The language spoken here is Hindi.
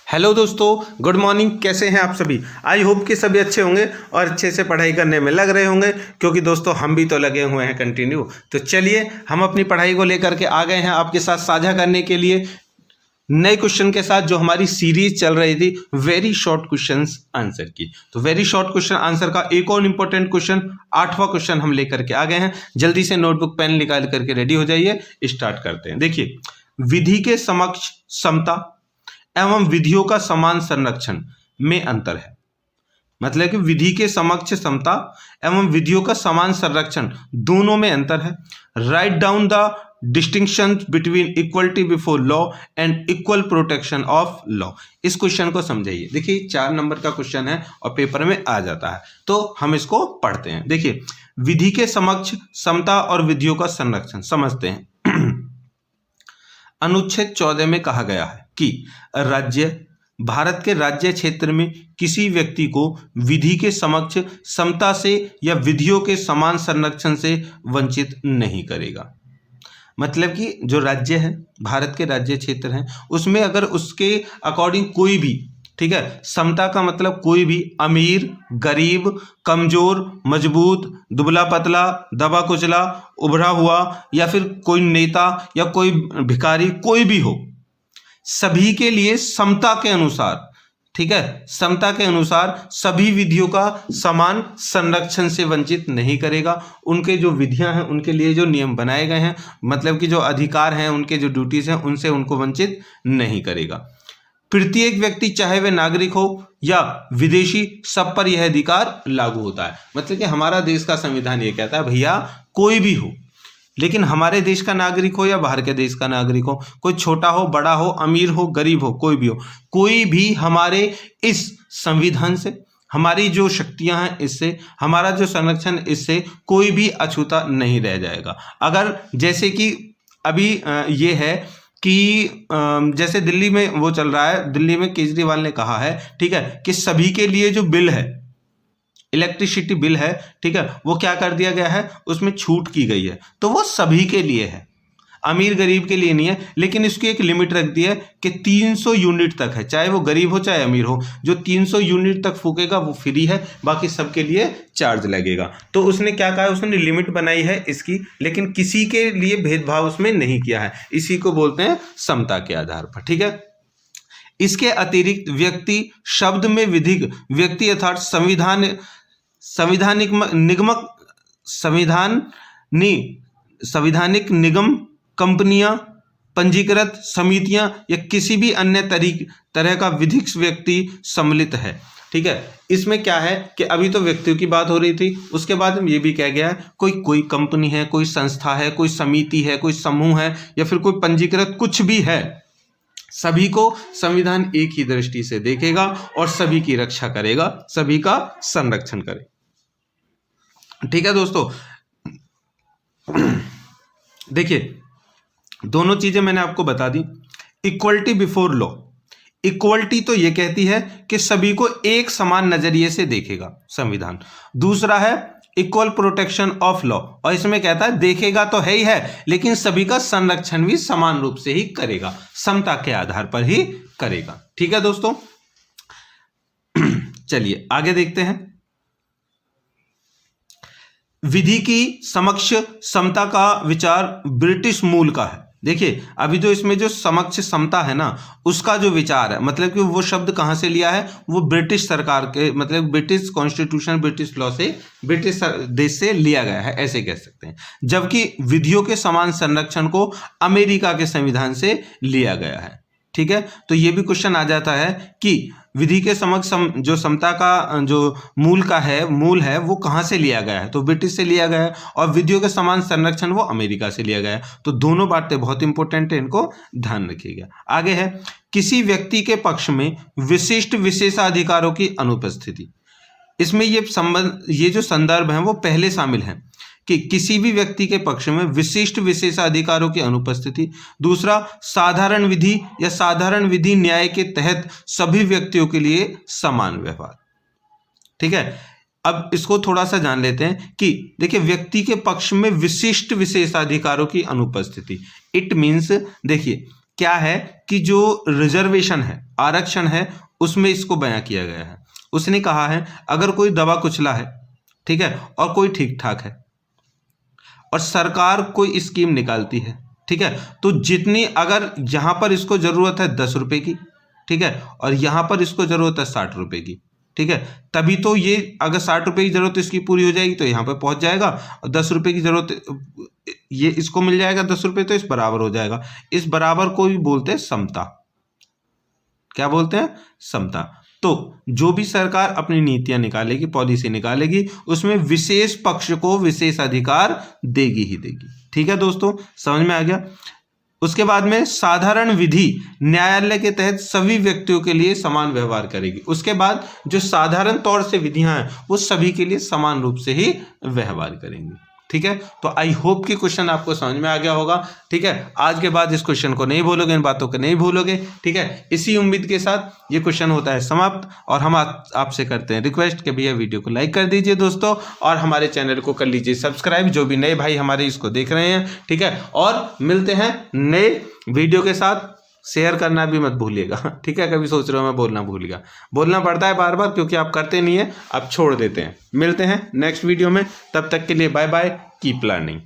हेलो दोस्तों, गुड मॉर्निंग। कैसे हैं आप सभी? आई होप कि सभी अच्छे होंगे और अच्छे से पढ़ाई करने में लग रहे होंगे, क्योंकि दोस्तों हम भी तो लगे हुए हैं कंटिन्यू। तो चलिए हम अपनी पढ़ाई को लेकर के आ गए हैं आपके साथ साझा करने के लिए नए क्वेश्चन के साथ, जो हमारी सीरीज चल रही थी वेरी शॉर्ट क्वेश्चंस आंसर की। तो वेरी शॉर्ट क्वेश्चन आंसर का एक और इंपॉर्टेंट क्वेश्चन, 8वां क्वेश्चन हम लेकर के आ गए हैं। जल्दी से नोटबुक पेन निकाल करके रेडी हो जाइए, स्टार्ट करते हैं। देखिए, विधि के समक्ष समता एवं विधियों का समान संरक्षण में अंतर है। मतलब कि विधि के समक्ष समता एवं विधियों का समान संरक्षण दोनों में अंतर है। Write down the distinction between equality before law and equal protection of law. इस क्वेश्चन को समझाइए। देखिए 4 नंबर का क्वेश्चन है और पेपर में आ जाता है, तो हम इसको पढ़ते हैं। देखिए, विधि के समक्ष समता और विधियों का संरक्षण समझते हैं। अनुच्छेद 14 में कहा गया है कि भारत के राज्य क्षेत्र में किसी व्यक्ति को विधि के समक्ष समता से या विधियों के समान संरक्षण से वंचित नहीं करेगा। मतलब कि जो राज्य है, भारत के राज्य क्षेत्र हैं, उसमें अगर उसके अकॉर्डिंग कोई भी, ठीक है, समता का मतलब कोई भी अमीर, गरीब, कमजोर, मजबूत, दुबला पतला, दबा कुचला, उभरा हुआ, या फिर कोई नेता या कोई भिखारी, कोई भी हो, सभी के लिए समता के अनुसार, ठीक है, समता के अनुसार सभी विधियों का समान संरक्षण से वंचित नहीं करेगा। उनके जो विधियां हैं, उनके लिए जो नियम बनाए गए हैं, मतलब कि जो अधिकार हैं, उनके जो ड्यूटीज हैं, उनसे उनको वंचित नहीं करेगा। प्रत्येक व्यक्ति, चाहे वह नागरिक हो या विदेशी, सब पर यह अधिकार लागू होता है। मतलब कि हमारा देश का संविधान ये कहता है, भैया कोई भी हो, लेकिन हमारे देश का नागरिक हो या बाहर के देश का नागरिक हो, कोई छोटा हो, बड़ा हो, अमीर हो, गरीब हो, कोई भी हो, कोई भी हमारे इस संविधान से, हमारी जो शक्तियां हैं इससे, हमारा जो संरक्षण इससे कोई भी अछूता नहीं रह जाएगा। अगर जैसे कि अभी ये है कि जैसे दिल्ली में वो चल रहा है, दिल्ली में केजरीवाल ने कहा है, ठीक है, कि सभी के लिए जो बिल है, इलेक्ट्रिसिटी बिल है, ठीक है, वो क्या कर दिया गया है, उसमें छूट की गई है, तो वो सभी के लिए है, अमीर गरीब के लिए नहीं है। लेकिन इसकी एक लिमिट रख दी है कि 300 यूनिट तक है, चाहे वो गरीब हो चाहे अमीर हो, जो 300 यूनिट तक फूकेगा वो फ्री है, बाकी सबके लिए चार्ज लगेगा। तो उसने क्या कहा है, उसने लिमिट बनाई है इसकी, लेकिन किसी के लिए भेदभाव उसमें नहीं किया है। इसी को बोलते हैं समता के आधार पर, ठीक है। इसके व्यक्ति शब्द में विधिक व्यक्ति अर्थात संविधानिक निगम, कंपनियां, पंजीकृत समितियां या किसी भी अन्य तरह का विधिक व्यक्ति सम्मिलित है, ठीक है। इसमें क्या है कि अभी तो व्यक्तियों की बात हो रही थी, उसके बाद में ये भी कह गया है कोई कंपनी है, कोई संस्था है, कोई समिति है, कोई समूह है, या फिर कोई पंजीकृत कुछ भी है, सभी को संविधान एक ही दृष्टि से देखेगा और सभी की रक्षा करेगा, सभी का संरक्षण करेगा, ठीक है दोस्तों। देखिए, दोनों चीजें मैंने आपको बता दी। इक्वलिटी बिफोर लॉ, इक्वलिटी तो ये कहती है कि सभी को एक समान नजरिए से देखेगा संविधान। दूसरा है इक्वल प्रोटेक्शन ऑफ लॉ, और इसमें कहता है देखेगा तो है ही है, लेकिन सभी का संरक्षण भी समान रूप से ही करेगा, समता के आधार पर ही करेगा, ठीक है दोस्तों। चलिए आगे देखते हैं। विधि की समक्ष समता का विचार ब्रिटिश मूल का है। देखिए, अभी जो इसमें जो समक्ष समता है ना, उसका जो विचार है, मतलब कि वो शब्द कहां से लिया है, वो ब्रिटिश सरकार के, मतलब ब्रिटिश कॉन्स्टिट्यूशन, ब्रिटिश लॉ से, ब्रिटिश देश से लिया गया है, ऐसे कह सकते हैं। जबकि विधियों के समान संरक्षण को अमेरिका के संविधान से लिया गया है, ठीक है। तो ये भी क्वेश्चन आ जाता है कि विधि के समक्ष जो समता का जो मूल है वो कहाँ से लिया गया है, तो ब्रिटिश से लिया गया है, और विधियों के समान संरक्षण वो अमेरिका से लिया गया है। तो दोनों बातें बहुत इंपॉर्टेंट है, इनको ध्यान रखिएगा। आगे है किसी व्यक्ति के पक्ष में विशिष्ट विशेषाधिकारों की अनुपस्थिति। इसमें ये जो संदर्भ है वो पहले शामिल है कि किसी भी व्यक्ति के पक्ष में विशिष्ट विशेषाधिकारों की अनुपस्थिति। दूसरा, साधारण विधि या साधारण विधि न्याय के तहत सभी व्यक्तियों के लिए समान व्यवहार, ठीक है। अब इसको थोड़ा सा जान लेते हैं कि देखिए, व्यक्ति के पक्ष में विशिष्ट विशेषाधिकारों की अनुपस्थिति, इट मीन्स, देखिए क्या है कि जो रिजर्वेशन है, आरक्षण है, उसमें इसको बयां किया गया है। उसने कहा है अगर कोई दबा कुचला है, ठीक है, और कोई ठीक ठाक है और सरकार कोई स्कीम निकालती है, ठीक है, तो जितनी, अगर यहाँ पर इसको जरूरत है 10 रुपए की, ठीक है, और यहाँ पर इसको जरूरत है 60 रुपए की, ठीक है, तभी तो ये, अगर 60 रुपए की जरूरत इसकी पूरी हो जाएगी तो यहाँ पर पहुंच जाएगा, और 10 रुपए की जरूरत ये इसको मिल जाएगा 10 रुपए, तो इस बराबर हो जाएगा। इस बराबर को भी बोलते हैं समता। क्या बोलते हैं? समता। तो जो भी सरकार अपनी नीतियां निकालेगी, पॉलिसी निकालेगी, उसमें विशेष पक्ष को विशेष अधिकार देगी ही देगी। ठीक है दोस्तों, समझ में आ गया। उसके बाद में साधारण विधि न्यायालय के तहत सभी व्यक्तियों के लिए समान व्यवहार करेगी। उसके बाद जो साधारण तौर से विधियां हैं वो सभी के लिए समान रूप से ही व्यवहार करेंगी। ठीक है, तो आई होप कि क्वेश्चन आपको समझ में आ गया होगा। ठीक है, आज के बाद इस क्वेश्चन को नहीं भूलोगे, इन बातों को नहीं भूलोगे। ठीक है, इसी उम्मीद के साथ ये क्वेश्चन होता है समाप्त, और हम आपसे करते हैं रिक्वेस्ट कि भैया वीडियो को लाइक कर दीजिए दोस्तों, और हमारे चैनल को कर लीजिए सब्सक्राइब, जो भी नए भाई हमारे इसको देख रहे हैं। ठीक है, और मिलते हैं नए वीडियो के साथ। शेयर करना भी मत भूलिएगा। ठीक है, कभी सोच रहे हो मैं बोलना भूल गया, बोलना पड़ता है बार बार, क्योंकि आप करते नहीं है, आप छोड़ देते हैं। मिलते हैं नेक्स्ट वीडियो में, तब तक के लिए बाय बाय, कीप लर्निंग।